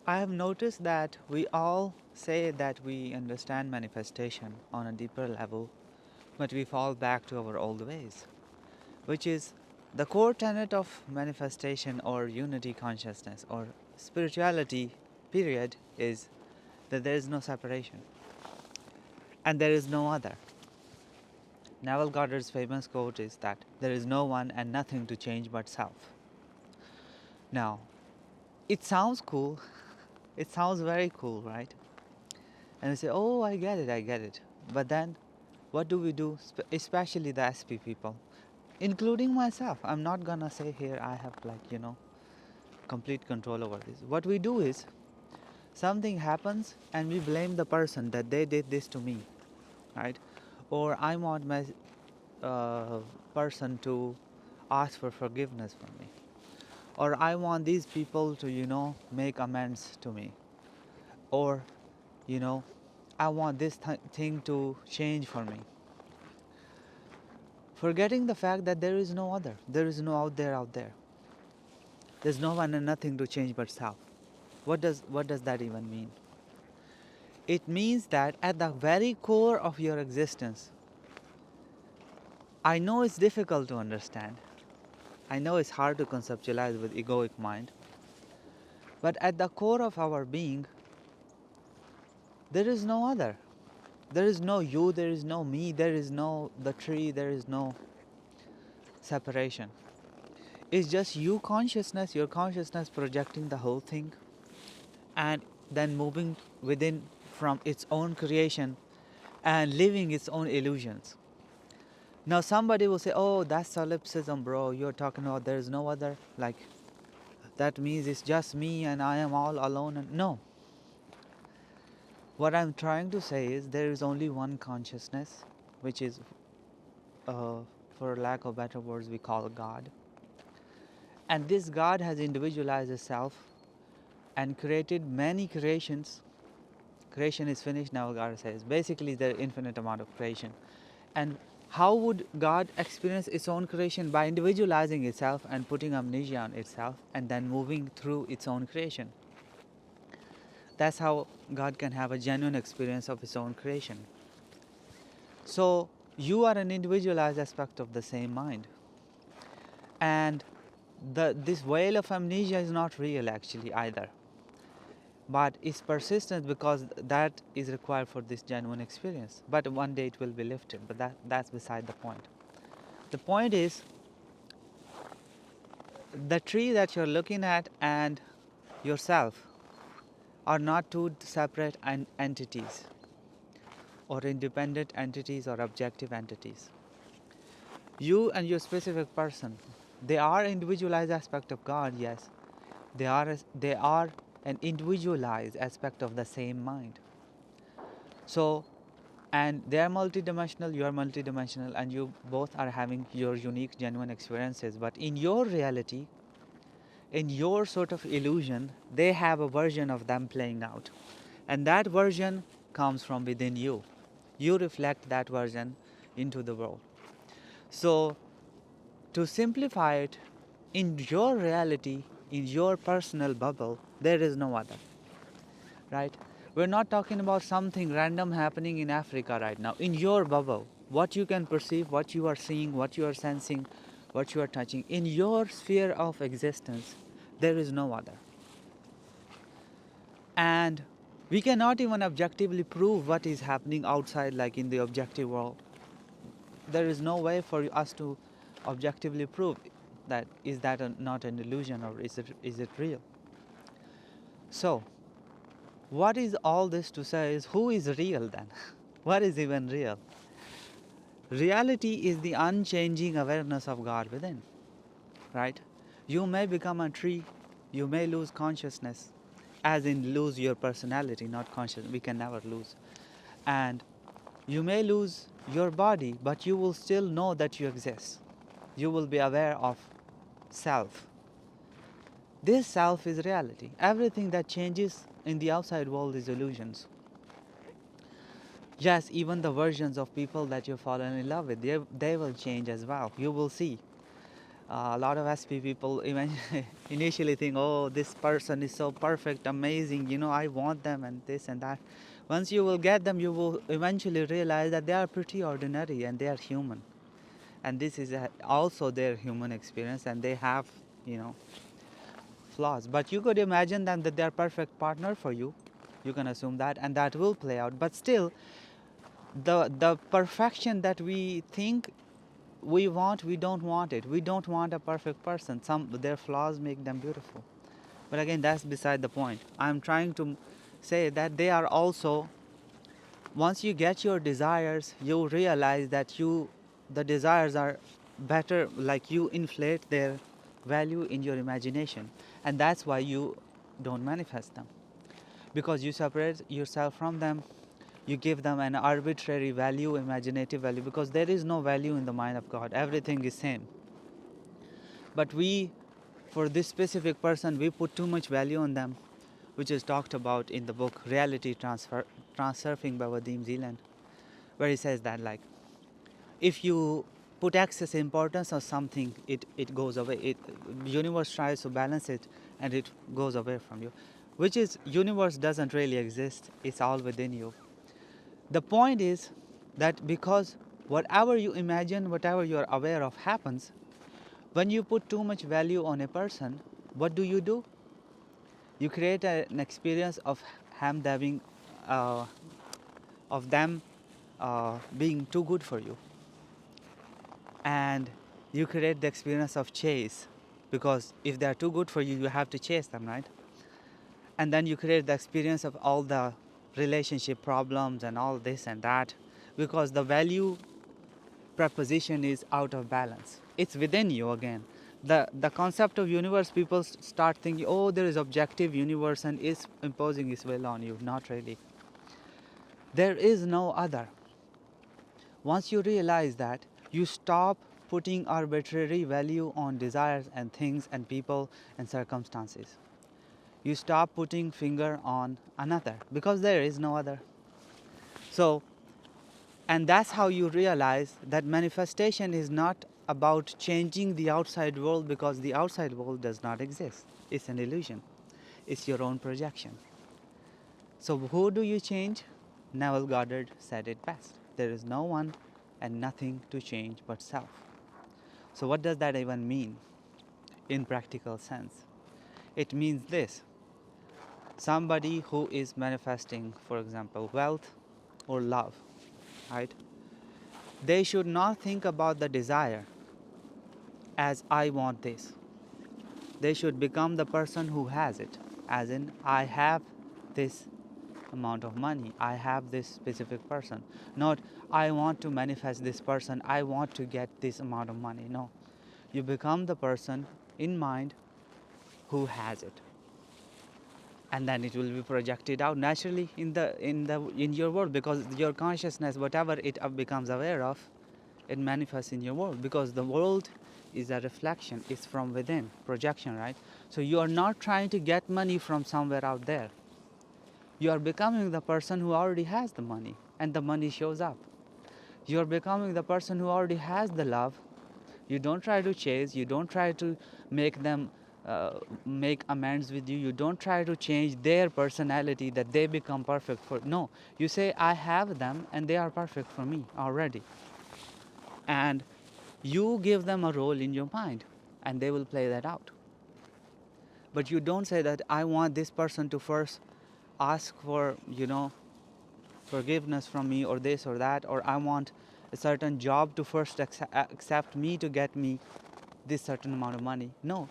I have noticed that we all say that we understand manifestation on a deeper level, but we fall back to our old ways, which is the core tenet of manifestation or unity consciousness or spirituality, period, is that there is no separation and there is no other. Neville Goddard's famous quote is that there is no one and nothing to change but self. Now, it sounds cool, it sounds very cool, right? And we say, oh, I get it, I get it. But then, what do we do, especially the SP people, including myself? I'm not gonna say here I have, complete control over this. What we do is, something happens and we blame the person that they did this to me, right? Or I want my uh, person to ask for forgiveness from me. Or I want these people to, make amends to me. Or, you know, I want this thing to change for me. Forgetting the fact that there is no other. There is no out there. There's no one and nothing to change but self. What does that even mean? It means that at the very core of your existence, I know it's difficult to understand. I know it's hard to conceptualize with egoic mind. But at the core of our being, there is no other. There is no you, there is no me, there is no the tree, there is no separation. It's just you consciousness, your consciousness projecting the whole thing and then moving within from its own creation and living its own illusions. Now somebody will say, oh, that's solipsism, bro. You're talking about there is no other. Like, that means it's just me and I am all alone. And no. What I'm trying to say is there is only one consciousness, which is, for lack of better words, we call God. And this God has individualized itself and created many creations. Creation is finished now, God says. Basically, there is infinite amount of creation. And how would God experience its own creation? By individualizing itself and putting amnesia on itself and then moving through its own creation. That's how God can have a genuine experience of his own creation. So you are an individualized aspect of the same mind. And this veil of amnesia is not real actually either. But it's persistent because that is required for this genuine experience. But one day it will be lifted, but that's beside the point. The point is, the tree that you're looking at and yourself are not two separate entities or independent entities or objective entities. You and your specific person, they are individualized aspect of God, yes. They are an individualized aspect of the same mind. So, and they are multidimensional, you are multidimensional, and you both are having your unique, genuine experiences. But in your reality, in your sort of illusion, they have a version of them playing out. And that version comes from within you. You reflect that version into the world. So, to simplify it, in your reality, in your personal bubble, there is no other. Right? We're not talking about something random happening in Africa right now. In your bubble, what you can perceive, what you are seeing, what you are sensing, what you are touching, in your sphere of existence, there is no other. And we cannot even objectively prove what is happening outside, like in the objective world. There is no way for us to objectively prove that is that not an illusion, or is it real. So what is all this to say is, who is real then? What is even real? Reality is the unchanging awareness of God within, right? You may become a tree, you may lose consciousness, as in lose your personality, not consciousness. We can never lose. And you may lose your body, but you will still know that you exist. You will be aware of self. This self is reality. Everything that changes in the outside world is illusions. Yes, even the versions of people that you've fallen in love with, they will change as well. You will see. A lot of SP people even initially think, oh, this person is so perfect, amazing, I want them and this and that. Once you will get them, you will eventually realize that they are pretty ordinary and they are human. And this is also their human experience, and they have, you know, flaws. But you could imagine them that they are perfect partner for you. You can assume that, and that will play out. But still, the perfection that we think we don't want it. We don't want a perfect person. Their flaws make them beautiful. But again, that's beside the point. I'm trying to say that they are also, once you get your desires, you realize that the desires are better, like you inflate their value in your imagination, and that's why you don't manifest them, because you separate yourself from them. You give them an arbitrary value, imaginative value, because there is no value in the mind of God. Everything is same. But we, for this specific person, we put too much value on them, which is talked about in the book Reality Transurfing by Vadim Zealand, where he says that, like, if you put excess importance on something, it goes away. Universe tries to balance it, and it goes away from you, which is, universe doesn't really exist. It's all within you. The point is that because whatever you imagine, whatever you are aware of happens, when you put too much value on a person, what do? You create an experience of uh, them being too good for you, and you create the experience of chase, because if they are too good for you, you have to chase them, right? And then you create the experience of all the relationship problems and all this and that, because the value preposition is out of balance. It's within you again. The concept of universe, people start thinking, oh, there is objective universe and is imposing its will on you. Not really. There is no other. Once you realize that, you stop putting arbitrary value on desires and things and people and circumstances. You stop putting finger on another, because there is no other. So, and that's how you realize that manifestation is not about changing the outside world, because the outside world does not exist. It's an illusion. It's your own projection. So who do you change? Neville Goddard said it best. There is no one and nothing to change but self. So what does that even mean in practical sense? It means this. Somebody who is manifesting, for example, wealth or love, right? They should not think about the desire as I want this. They should become the person who has it, as in, I have this amount of money, I have this specific person. Not, I want to manifest this person, I want to get this amount of money. No. You become the person in mind who has it. And then it will be projected out naturally in your world, because your consciousness, whatever it becomes aware of, it manifests in your world, because the world is a reflection. It's from within, projection, right? So you are not trying to get money from somewhere out there. You are becoming the person who already has the money, and the money shows up. You are becoming the person who already has the love. You don't try to chase. You don't try to make them make amends with you. You don't try to change their personality that they become perfect for. No, you say, I have them and they are perfect for me already. And you give them a role in your mind, and they will play that out. But you don't say that I want this person to first ask for, forgiveness from me, or this or that, or I want a certain job to first accept me to get me this certain amount of money. No,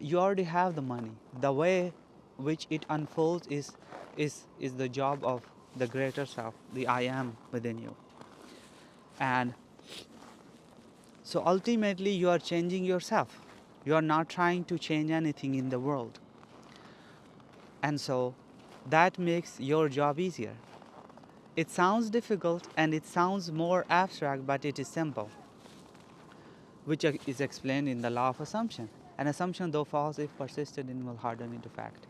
you already have the money. The way which it unfolds is the job of the greater self, the I am within you. And so ultimately you are changing yourself. You are not trying to change anything in the world. And so that makes your job easier. It sounds difficult and it sounds more abstract, but it is simple, which is explained in the law of assumption. An assumption, though false, if persisted in, will harden into fact.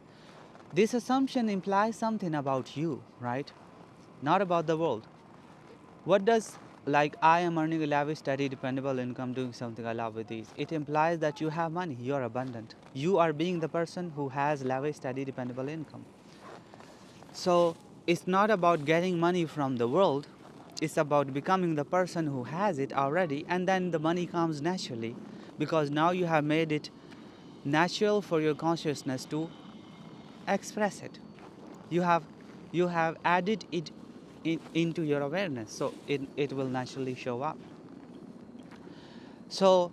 This assumption implies something about you, right? Not about the world. What does like I am earning a lavish, steady, dependable income doing something I love with these. It implies that you have money, you are abundant. You are being the person who has lavish, steady, dependable income. So it's not about getting money from the world, it's about becoming the person who has it already, and then the money comes naturally because now you have made it natural for your consciousness to express it. You have added it into your awareness, so it will naturally show up. So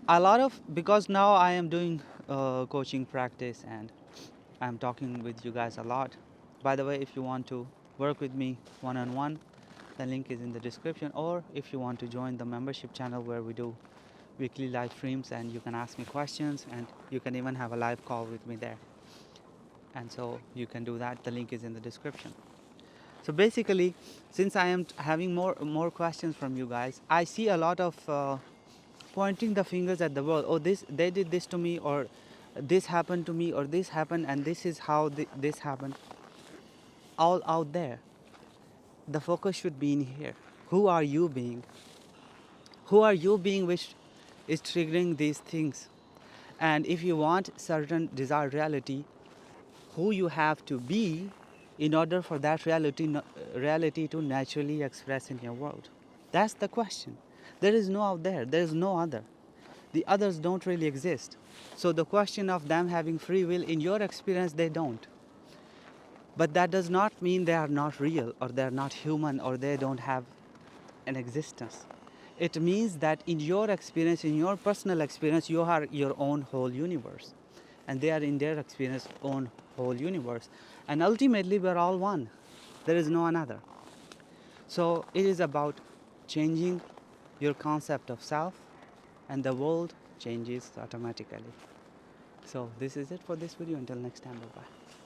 a lot of, because now I am doing coaching practice and I'm talking with you guys a lot. By the way, if you want to work with me one-on-one, the link is in the description, or if you want to join the membership channel where we do weekly live streams and you can ask me questions and you can even have a live call with me there. And so you can do that, the link is in the description. So basically, since I am having more questions from you guys, I see a lot of pointing the fingers at the world. Oh, this, they did this to me, or this happened to me, or this happened, and this is how this happened. All out there. The focus should be in here. Who are you being? Who are you being which is triggering these things? And if you want certain desired reality, who you have to be in order for that reality to naturally express in your world? That's the question. There is no out there. There is no other. The others don't really exist. So the question of them having free will, in your experience, they don't. But that does not mean they are not real, or they are not human, or they don't have an existence. It means that in your experience, in your personal experience, you are your own whole universe. And they are in their experience own whole universe. And ultimately, we're all one. There is no another. So it is about changing your concept of self, and the world changes automatically. So this is it for this video. Until next time, bye bye.